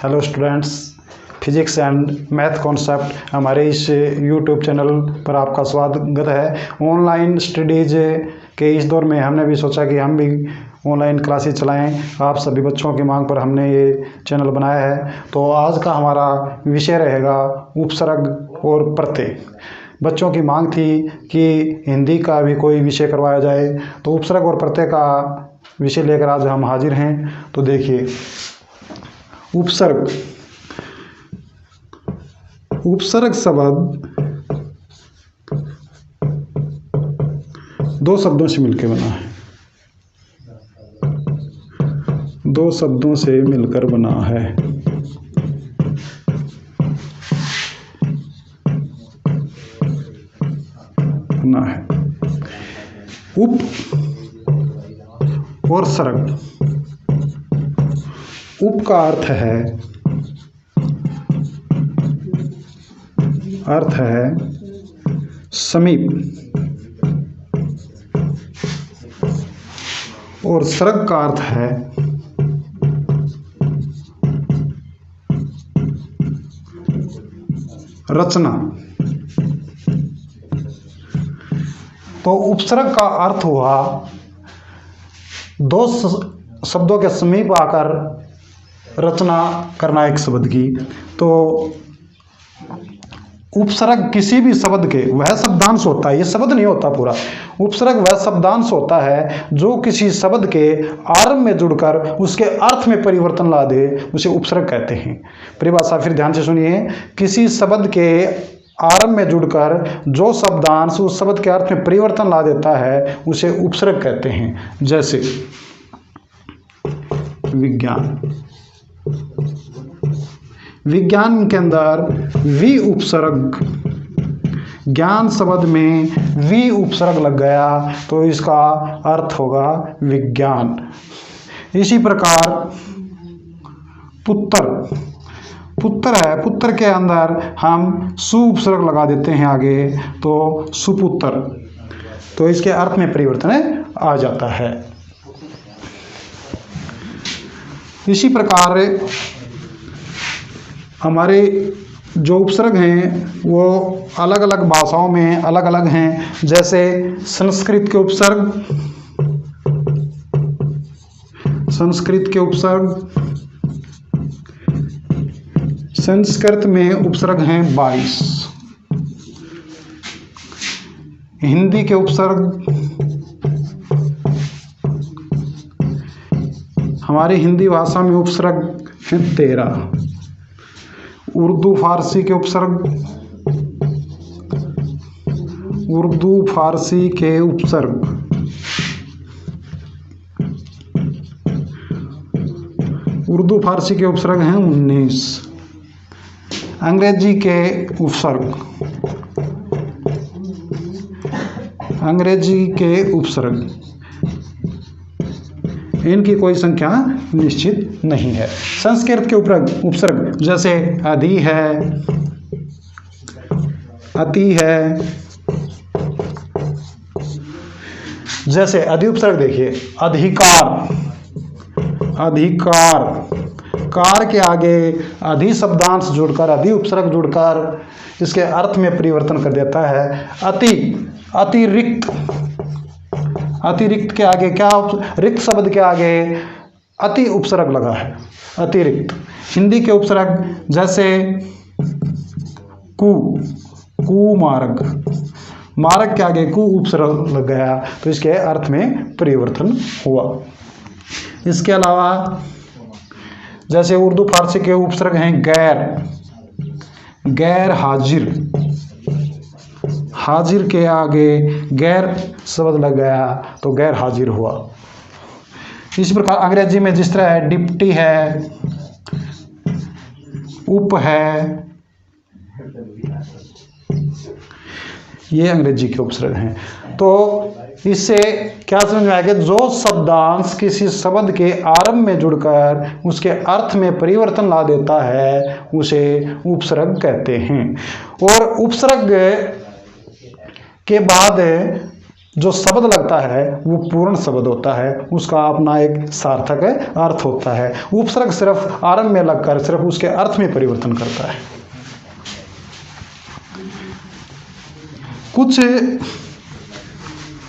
Hello students, physics and math concept हमारे इस YouTube channel पर आपका स्वागत है। ऑनलाइन स्टडीज़ के इस दौर में हमने भी सोचा कि हम भी ऑनलाइन क्लासेस चलाएं। आप सभी बच्चों की मांग पर हमने ये चैनल बनाया है। तो आज का हमारा विषय रहेगा उपसर्ग और प्रत्यय। बच्चों की मांग थी कि हिंदी का भी कोई विषय करवाया जाए, तो उपसर्ग और प्रत्यय का विषय लेकर आज हम हाजिर हैं। तो देखिए, उपसर्ग शब्द दो शब्दों से मिलकर बना है। दो शब्दों से मिलकर बना है। उप और सर्ग। उप का अर्थ है समीप, और सर्ग का अर्थ है रचना। तो उपसर्ग का अर्थ हुआ दो शब्दों के समीप आकर रचना करना एक शब्द की। तो उपसर्ग किसी भी शब्द के वह शब्दांश होता है, ये शब्द नहीं होता पूरा। उपसर्ग वह शब्दांश होता है जो किसी शब्द के आरंभ में जुड़कर उसके अर्थ में परिवर्तन ला दे, उसे उपसर्ग कहते हैं। परिभाषा फिर ध्यान से सुनिए। किसी शब्द के आरंभ में जुड़कर जो शब्दांश उस शब्द के अर्थ में परिवर्तन ला देता है उसे उपसर्ग कहते हैं। जैसे विज्ञान के अंदर वि उपसर्ग, ज्ञान शब्द में वि उपसर्ग लग गया तो इसका अर्थ होगा विज्ञान। इसी प्रकार पुत्र है, पुत्र के अंदर हम सु उपसर्ग लगा देते हैं आगे, तो सुपुत्र, तो इसके अर्थ में परिवर्तन आ जाता है। इसी प्रकार हमारे जो उपसर्ग हैं वो अलग अलग भाषाओं में अलग अलग हैं। जैसे संस्कृत के उपसर्ग, संस्कृत में उपसर्ग हैं 22। हिंदी के उपसर्ग, हमारी हिंदी भाषा में उपसर्ग हैं 13। उर्दू फारसी के उपसर्ग, उर्दू फारसी के उपसर्ग हैं 19। अंग्रेजी के उपसर्ग, इनकी कोई संख्या निश्चित नहीं है। संस्कृत के उपसर्ग जैसे अधि है, अति है। जैसे अधि उपसर्ग देखिए, अधिकार, कार के आगे अधि शब्दांश जुड़कर, अधि उपसर्ग जुड़कर इसके अर्थ में परिवर्तन कर देता है। अतिरिक्त के आगे क्या, रिक्त शब्द के आगे अति उपसर्ग लगा है, अतिरिक्त। हिंदी के उपसर्ग जैसे कुमार्ग, मार्ग के आगे कु उपसर्ग लग गया तो इसके अर्थ में परिवर्तन हुआ। इसके अलावा जैसे उर्दू फारसी के उपसर्ग हैं गैर हाजिर, हाजिर के आगे गैर शब्द लग गया तो गैर हाजिर हुआ। इसी प्रकार अंग्रेजी में जिस तरह है डिप्टी है, उप है, ये अंग्रेजी के उपसर्ग हैं। तो इससे क्या समझ में आएगा, जो शब्दांश किसी शब्द के आरंभ में जुड़कर उसके अर्थ में परिवर्तन ला देता है उसे उपसर्ग कहते हैं। और उपसर्ग के बाद जो शब्द लगता है वो पूर्ण शब्द होता है, उसका अपना एक सार्थक अर्थ होता है। उपसर्ग सिर्फ आरंभ में लगकर सिर्फ उसके अर्थ में परिवर्तन करता है। कुछ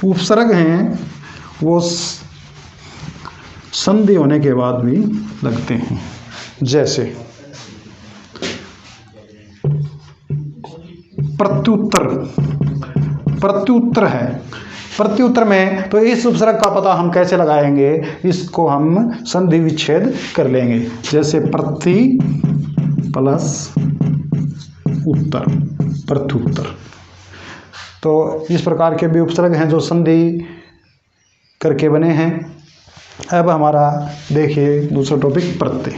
उपसर्ग हैं वो संधि होने के बाद भी लगते हैं, जैसे प्रत्युत्तर। प्रत्युत्तर है, प्रत्युत्तर में तो इस उपसर्ग का पता हम कैसे लगाएंगे, इसको हम संधि विच्छेद कर लेंगे। जैसे प्रति प्लस उत्तर, प्रत्युत्तर। तो इस प्रकार के भी उपसर्ग हैं जो संधि करके बने हैं। अब हमारा देखिए दूसरा टॉपिक प्रत्यय।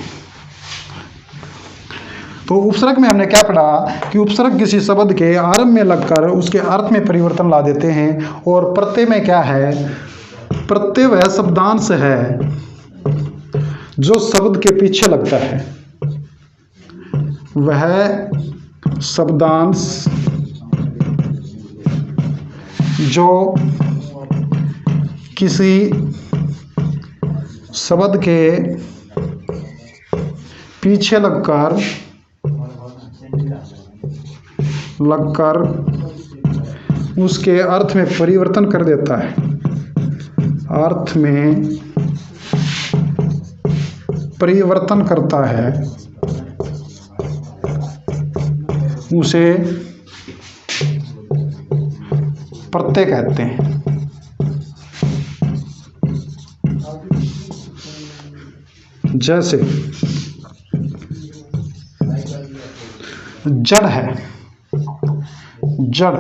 तो उपसर्ग में हमने क्या पढ़ा कि उपसर्ग किसी शब्द के आरंभ में लगकर उसके अर्थ में परिवर्तन ला देते हैं। और प्रत्यय में क्या है, प्रत्यय वह शब्दांश है जो शब्द के पीछे लगता है। वह शब्दांश जो किसी शब्द के पीछे लगकर उसके अर्थ में परिवर्तन कर देता है, अर्थ में परिवर्तन करता है, उसे प्रत्यय कहते हैं। जैसे जड़ है, जड़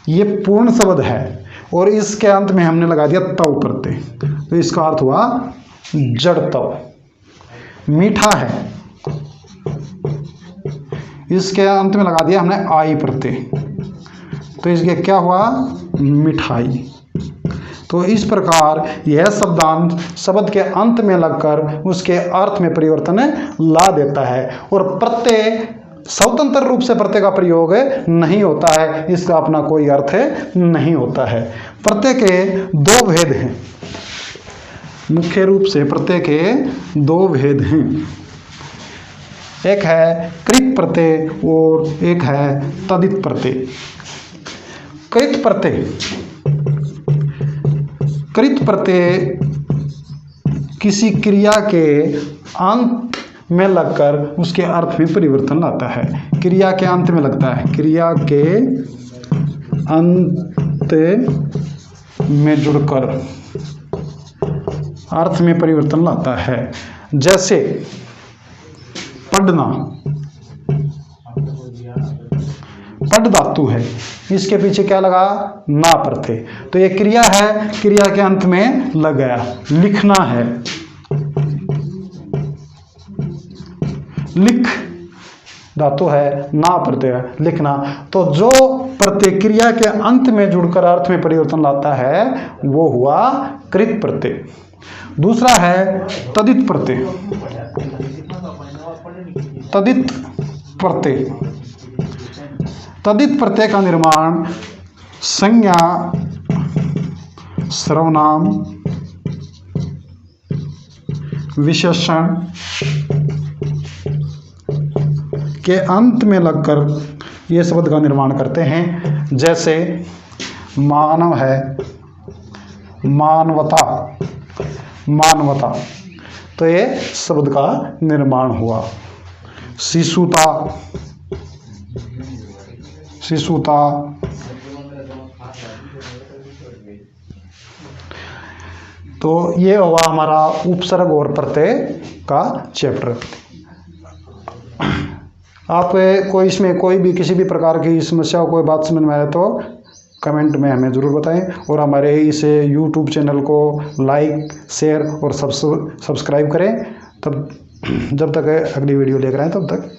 ये पूर्ण शब्द है और इसके अंत में हमने लगा दिया तव प्रत्यय, तो इसका अर्थ हुआ जड़ तव। मीठा है, इसके अंत में लगा दिया हमने आई प्रत्यय, तो इसके क्या हुआ मिठाई। तो इस प्रकार यह शब्दांश शब्द के अंत में लगकर उसके अर्थ में परिवर्तन ला देता है। और प्रत्यय स्वतंत्र रूप से प्रत्यय का प्रयोग नहीं होता है, इसका अपना कोई अर्थ नहीं होता है। प्रत्यय के दो भेद हैं, मुख्य रूप से प्रत्यय के दो भेद हैं। एक है कृत प्रत्यय और एक है तदित प्रत्यय। कृत प्रत्यय, कृत प्रत्यय किसी क्रिया के अंत में लगकर उसके अर्थ में परिवर्तन लाता है। क्रिया के अंत में लगता है, क्रिया के अंत में जुड़कर अर्थ में परिवर्तन लाता है। जैसे पढ़ना, पढ़ धातु है, इसके पीछे क्या लगा ना प्रत्यय, तो ये क्रिया है, क्रिया के अंत में लग गया। लिखना है, लिख धातु है, ना प्रत्यय लिखना, तो जो प्रत्यय क्रिया के अंत में जुड़कर अर्थ में परिवर्तन लाता है वो हुआ कृत प्रत्यय। दूसरा है तदित प्रत्यय। तदित प्रत्यय, तदित प्रत्यय का निर्माण संज्ञा, सर्वनाम, विशेषण के अंत में लगकर ये शब्द का निर्माण करते हैं। जैसे मानव है, मानवता, मानवता, तो ये शब्द का निर्माण हुआ। शिशुता, शिशुता, तो ये हुआ हमारा उपसर्ग और प्रत्यय का चैप्टर। आप कोई इसमें कोई भी किसी भी प्रकार की समस्या कोई बात समझ में आए तो कमेंट में हमें ज़रूर बताएं और हमारे इस YouTube चैनल को लाइक, शेयर और सब्सक्राइब करें। तब जब तक अगली वीडियो लेकर आएँ तब तक